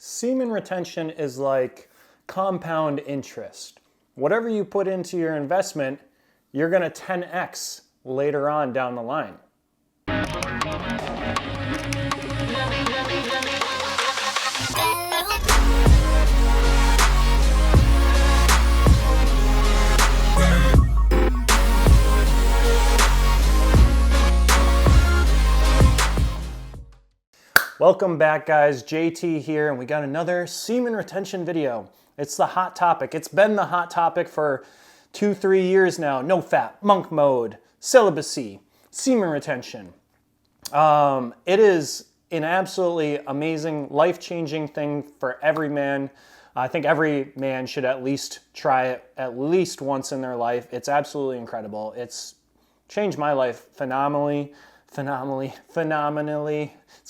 Semen retention is like compound interest. Whatever you put into your investment, you're going to 10x later on down the line. Welcome back, guys. JT here, and we got another semen retention video. It's the hot topic. It's been the hot topic for 2-3 years now. No fat, monk mode, celibacy, semen retention. It is an absolutely amazing, life-changing thing for every man. I think every man should at least try it at least once in their life. It's absolutely incredible. It's changed my life phenomenally. It's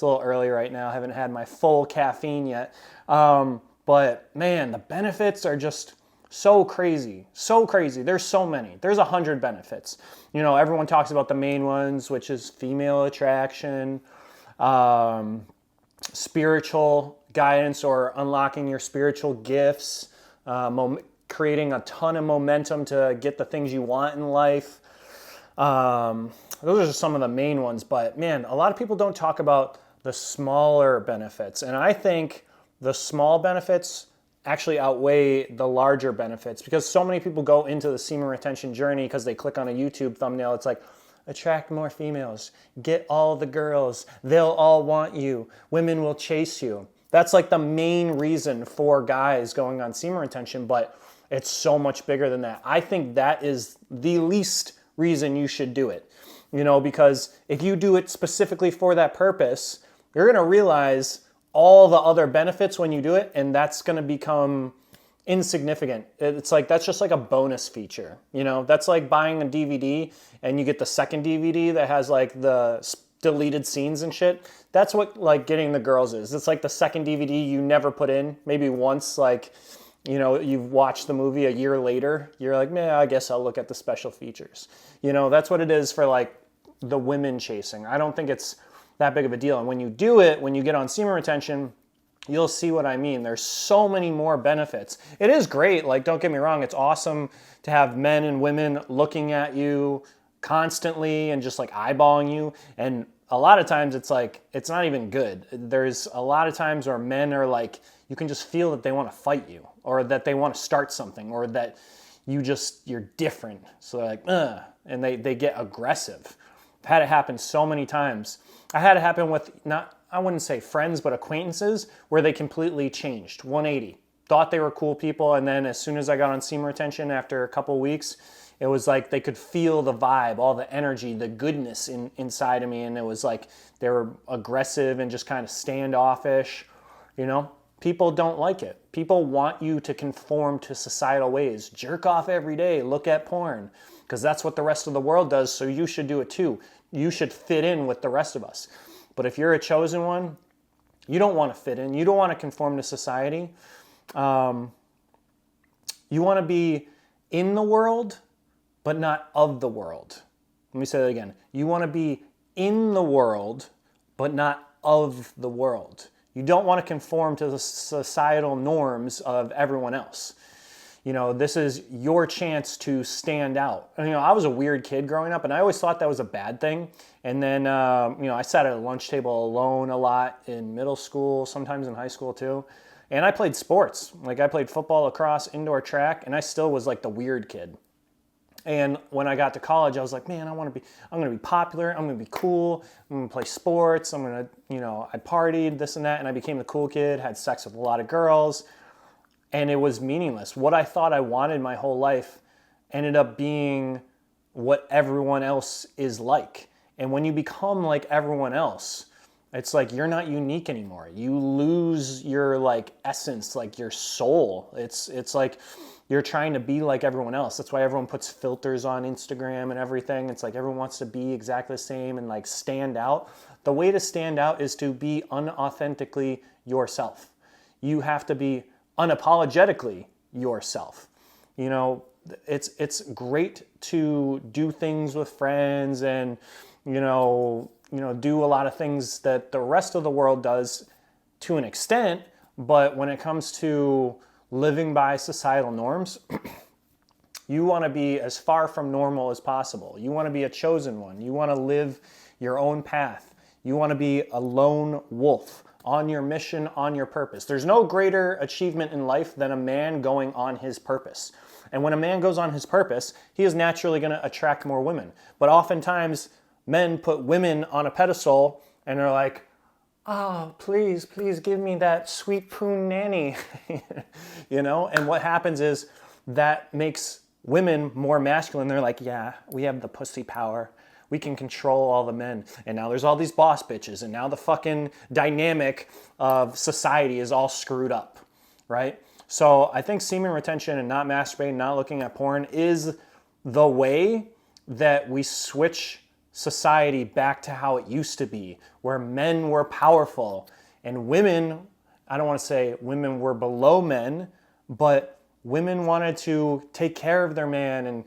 a little early right now. I haven't had my full caffeine yet. But man, the benefits are just so crazy. So crazy. There's so many. There's 100 benefits. You know, everyone talks about the main ones, which is female attraction, spiritual guidance or unlocking your spiritual gifts, creating a ton of momentum to get the things you want in life. Those are just some of the main ones, but man, a lot of people don't talk about the smaller benefits. And I think the small benefits actually outweigh the larger benefits because so many people go into the semen retention journey because they click on a YouTube thumbnail. It's like, attract more females, get all the girls, they'll all want you, women will chase you. That's like the main reason for guys going on semen retention, but it's so much bigger than that. I think that is the least reason you should do it. You know, because if you do it specifically for that purpose, you're going to realize all the other benefits when you do it, and that's going to become insignificant. It's like, that's just like a bonus feature. You know, that's like buying a DVD and you get the second DVD that has like the deleted scenes and shit. That's what like getting the girls is. It's like the second DVD you never put in, maybe once, like, you know, you've watched the movie a year later, you're like, man, I guess I'll look at the special features. You know, that's what it is for like the women chasing. I don't think it's that big of a deal. And when you do it, when you get on semen retention, you'll see what I mean. There's so many more benefits. It is great. Like, don't get me wrong. It's awesome to have men and women looking at you constantly and just like eyeballing you. And a lot of times it's like, it's not even good. There's a lot of times where men are like, you can just feel that they want to fight you or that they want to start something or that you're different. So they're like, and they get aggressive. I've had it happen so many times. I had it happen with I wouldn't say friends, but acquaintances where they completely changed, 180. Thought they were cool people, and then as soon as I got on semen retention after a couple weeks, it was like they could feel the vibe, all the energy, the goodness inside of me, and it was like they were aggressive and just kind of standoffish, you know? People don't like it. People want you to conform to societal ways. Jerk off every day, look at porn, because that's what the rest of the world does, so you should do it too. You should fit in with the rest of us. But if you're a chosen one, you don't want to fit in. You don't want to conform to society. You want to be in the world, but not of the world. Let me say that again. You want to be in the world, but not of the world. You don't want to conform to the societal norms of everyone else. You know, this is your chance to stand out. You know, I was a weird kid growing up, and I always thought that was a bad thing. And then, you know, I sat at a lunch table alone a lot in middle school, sometimes in high school too. And I played sports. Like, I played football, lacrosse, indoor track, and I still was like the weird kid. And when I got to college, I was like, man, I'm going to be popular. I'm going to be cool. I'm going to play sports. I'm going to, you know, I partied, this and that. And I became the cool kid, had sex with a lot of girls. And it was meaningless. What I thought I wanted my whole life ended up being what everyone else is like. And when you become like everyone else, it's like you're not unique anymore. You lose your like essence, like your soul. It's like you're trying to be like everyone else. That's why everyone puts filters on Instagram and everything. It's like everyone wants to be exactly the same and like stand out. The way to stand out is to be unauthentically yourself. You have to be unapologetically yourself. You know, it's great to do things with friends and, you know, do a lot of things that the rest of the world does to an extent, But when it comes to living by societal norms, you want to be as far from normal as possible. You want to be a chosen one. You want to live your own path. You want to be a lone wolf on your mission, on your purpose. There's no greater achievement in life than a man going on his purpose. And when a man goes on his purpose, he is naturally going to attract more women. But oftentimes, men put women on a pedestal and they're like, oh, please give me that sweet poon nanny, you know? And what happens is that makes women more masculine. They're like, yeah, we have the pussy power. We can control all the men. And now there's all these boss bitches. And now the fucking dynamic of society is all screwed up, right? So I think semen retention and not masturbating, not looking at porn is the way that we switch society back to how it used to be, where men were powerful and women, I don't want to say women were below men, but women wanted to take care of their man and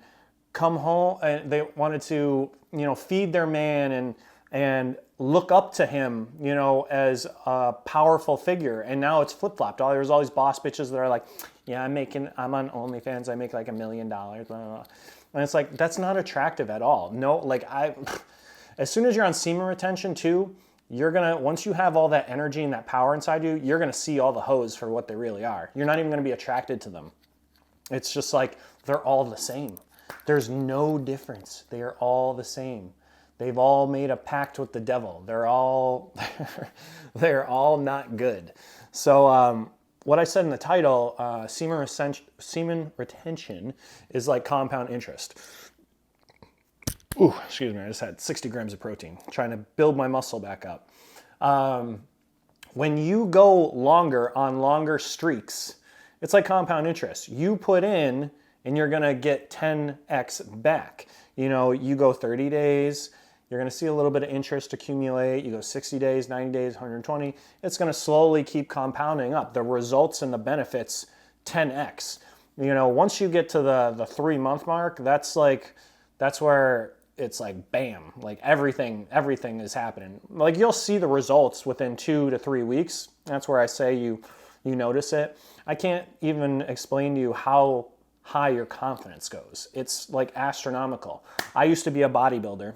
come home, and they wanted to, you know, feed their man and look up to him, you know, as a powerful figure. And now it's flip-flopped. There's all these boss bitches that are like, yeah, I'm on OnlyFans, I make like $1 million, blah, blah, blah. And it's like, that's not attractive at all. No, like as soon as you're on semen retention too, you're gonna, once you have all that energy and that power inside you, you're gonna see all the hoes for what they really are. You're not even gonna be attracted to them. It's just like, they're all the same. There's no difference. They are all the same. They've all made a pact with the devil. They're all not good. So what I said in the title, semen retention is like compound interest. Ooh, excuse me, I just had 60 grams of protein, trying to build my muscle back up. When you go longer on longer streaks, it's like compound interest. You put in and you're gonna get 10x back. You know, you go 30 days, you're gonna see a little bit of interest accumulate. You go 60 days, 90 days, 120. It's gonna slowly keep compounding up. The results and the benefits, 10x. You know, once you get to the 3-month mark, that's where it's like, bam, like everything is happening. Like you'll see the results within 2 to 3 weeks. That's where I say you notice it. I can't even explain to you how high your confidence goes. It's like astronomical. I used to be a bodybuilder,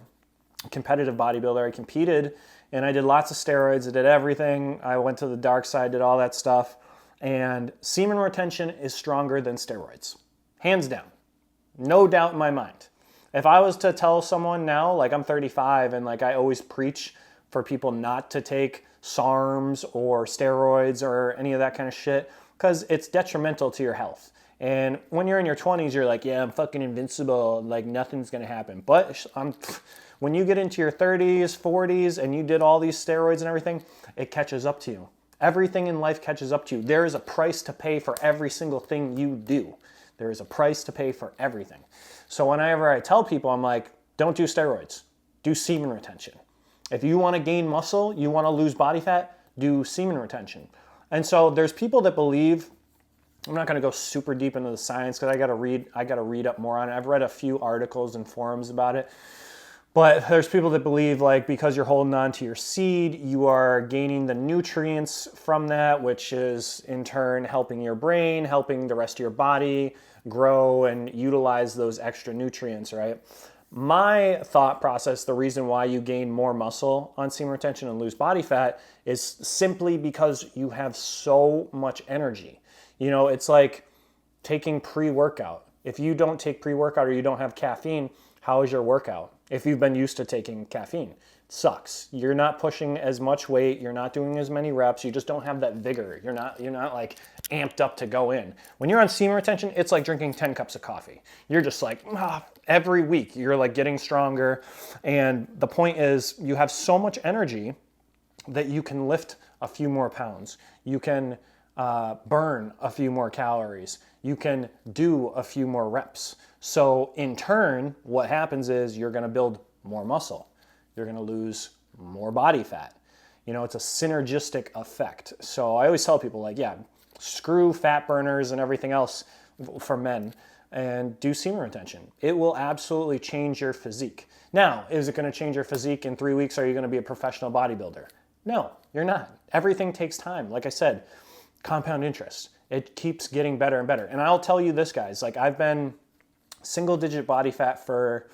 competitive bodybuilder. I competed and I did lots of steroids. I did everything. I went to the dark side, did all that stuff. And semen retention is stronger than steroids. Hands down. No doubt in my mind. If I was to tell someone now, like I'm 35 and like I always preach for people not to take SARMs or steroids or any of that kind of shit, because it's detrimental to your health. And when you're in your 20s, you're like, yeah, I'm fucking invincible, like nothing's gonna happen. But when you get into your 30s, 40s, and you did all these steroids and everything, it catches up to you. Everything in life catches up to you. There is a price to pay for every single thing you do. There is a price to pay for everything. So whenever I tell people, I'm like, don't do steroids, do semen retention. If you wanna gain muscle, you wanna lose body fat, do semen retention. And so there's people that believe, I'm not going to go super deep into the science because I got to read up more on it. I've read a few articles and forums about it. But there's people that believe like because you're holding on to your seed, you are gaining the nutrients from that, which is in turn helping your brain, helping the rest of your body grow and utilize those extra nutrients, right? My thought process, the reason why you gain more muscle on semen retention and lose body fat is simply because you have so much energy. You know, it's like taking pre-workout. If you don't take pre-workout or you don't have caffeine, how is your workout? If you've been used to taking caffeine, it sucks. You're not pushing as much weight. You're not doing as many reps. You just don't have that vigor. You're not like amped up to go in. When you're on semen retention, it's like drinking 10 cups of coffee. You're just like, every week you're like getting stronger. And the point is you have so much energy that you can lift a few more pounds. You can burn a few more calories. You can do a few more reps. So in turn, what happens is you're going to build more muscle. You're going to lose more body fat. You know, it's a synergistic effect. So I always tell people like, yeah, screw fat burners and everything else for men and do semen retention. It will absolutely change your physique. Now, is it going to change your physique in 3 weeks? Are you going to be a professional bodybuilder? No, you're not. Everything takes time. Like I said, compound interest. It keeps getting better and better. And I'll tell you this, guys, like I've been single digit body fat for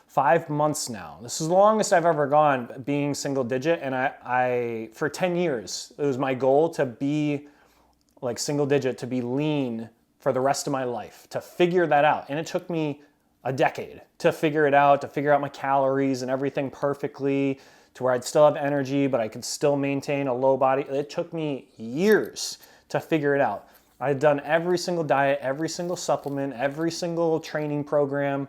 5 months now. This is the longest I've ever gone being single digit. And I for 10 years, it was my goal to be like single digit, to be lean for the rest of my life, to figure that out. And it took me a decade to figure it out, to figure out my calories and everything perfectly, to where I'd still have energy, but I could still maintain a low body. It took me years to figure it out. I've done every single diet, every single supplement, every single training program,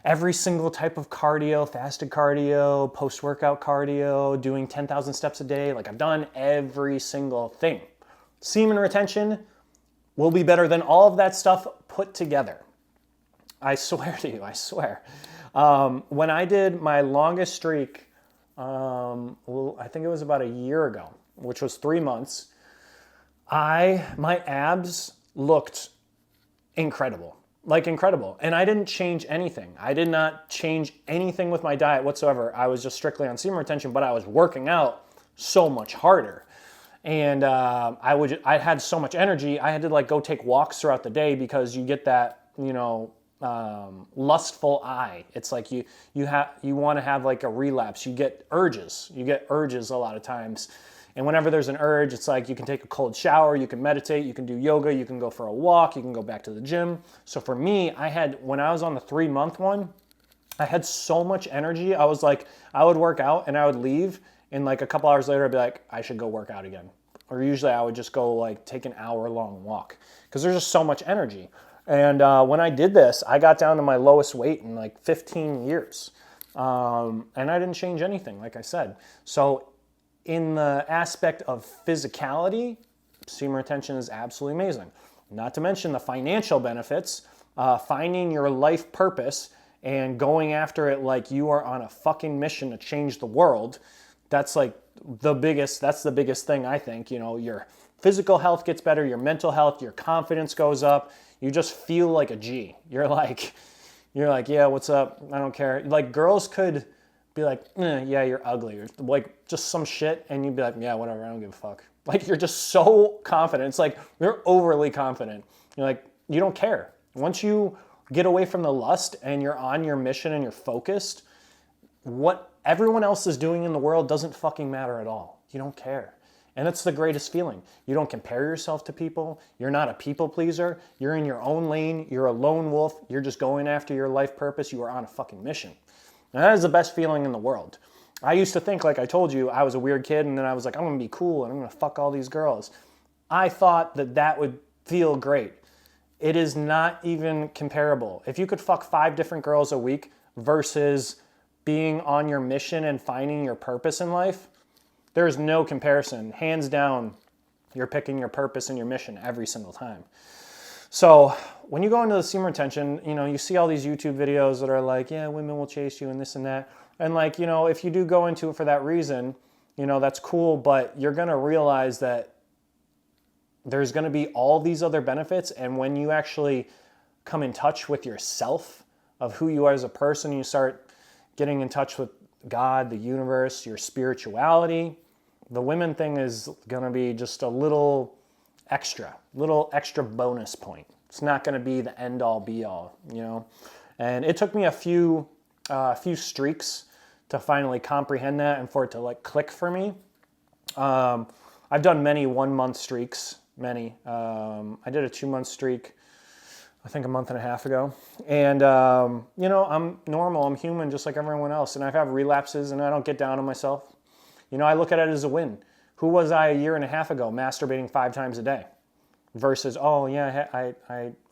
every single type of cardio, fasted cardio, post-workout cardio, doing 10,000 steps a day. Like I've done every single thing. Semen retention will be better than all of that stuff put together. I swear to you, I swear. When I did my longest streak, I think it was about a year ago, which was 3 months, my abs looked incredible, like incredible. And I didn't change anything. I did not change anything with my diet whatsoever. I was just strictly on semen retention, but I was working out so much harder. And I had so much energy. I had to like go take walks throughout the day because you get that, lustful eye. It's like you want to have like a relapse. You get urges a lot of times. And whenever there's an urge, it's like you can take a cold shower, you can meditate, you can do yoga, you can go for a walk, you can go back to the gym. So for me, when I was on the 3-month one, I had so much energy. I was like, I would work out and I would leave, and like a couple hours later, I'd be like, I should go work out again. Or usually I would just go like take an hour-long walk because there's just so much energy. And when I did this, I got down to my lowest weight in like 15 years. And I didn't change anything, like I said. So in the aspect of physicality, semen retention is absolutely amazing. Not to mention the financial benefits, finding your life purpose and going after it like you are on a fucking mission to change the world. That's like the biggest thing, I think. Your physical health gets better, your mental health, your confidence goes up. You just feel like a G. You're like, yeah, what's up? I don't care. Like girls could be like, yeah, you're ugly, or like just some shit, and you'd be like, yeah, whatever, I don't give a fuck. Like you're just so confident. It's like you're overly confident. You're like, you don't care. Once you get away from the lust and you're on your mission and you're focused, what everyone else is doing in the world doesn't fucking matter at all. You don't care. And it's the greatest feeling. You don't compare yourself to people. You're not a people pleaser. You're in your own lane. You're a lone wolf. You're just going after your life purpose. You are on a fucking mission. And that is the best feeling in the world. I used to think, like I told you, I was a weird kid, and then I was like, I'm going to be cool, and I'm going to fuck all these girls. I thought that would feel great. It is not even comparable. If you could fuck 5 different girls a week versus being on your mission and finding your purpose in life, there's no comparison. Hands down, you're picking your purpose and your mission every single time. So when you go into the semen retention, you see all these YouTube videos that are like, yeah, women will chase you and this and that. And like, if you do go into it for that reason, that's cool, but you're going to realize that there's going to be all these other benefits. And when you actually come in touch with yourself, of who you are as a person, you start getting in touch with God, the universe, your spirituality, the women thing is going to be just a little extra bonus point. It's not going to be the end all be all, And it took me a few streaks to finally comprehend that and for it to like click for me. I've done many 1-month streaks, many. I did a 2-month streak, I think a month and a half ago. And, I'm normal, I'm human just like everyone else. And I have relapses and I don't get down on myself. I look at it as a win. Who was I a year and a half ago masturbating 5 times a day? Versus, oh yeah,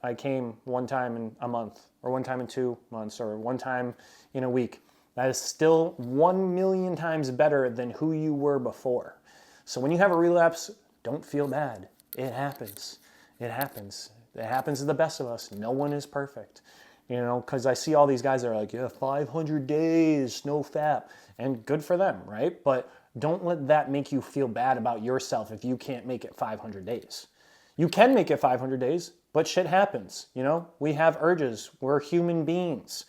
I came 1 time in a month, or 1 time in 2 months, or 1 time in a week. That is still 1 million times better than who you were before. So when you have a relapse, don't feel bad. It happens. It happens. It happens to the best of us. No one is perfect. Because I see all these guys that are like, yeah, 500 days, no fap. And good for them, right? But don't let that make you feel bad about yourself if you can't make it 500 days. You can make it 500 days, but shit happens. We have urges. We're human beings.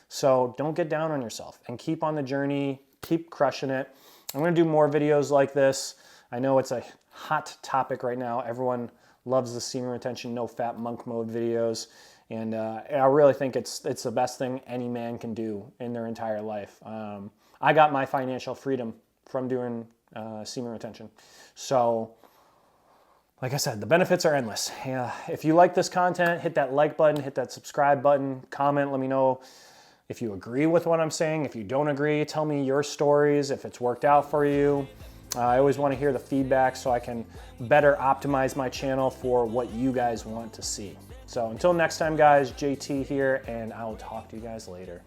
So don't get down on yourself and keep on the journey. Keep crushing it. I'm going to do more videos like this. I know it's a hot topic right now. Everyone loves the semen retention, no fat monk mode videos. And I really think it's the best thing any man can do in their entire life. I got my financial freedom from doing semen retention. So, like I said, the benefits are endless. If you like this content, hit that like button, hit that subscribe button, comment, let me know if you agree with what I'm saying. If you don't agree, tell me your stories, if it's worked out for you. I always want to hear the feedback so I can better optimize my channel for what you guys want to see. So until next time, guys, JT here, and I'll talk to you guys later.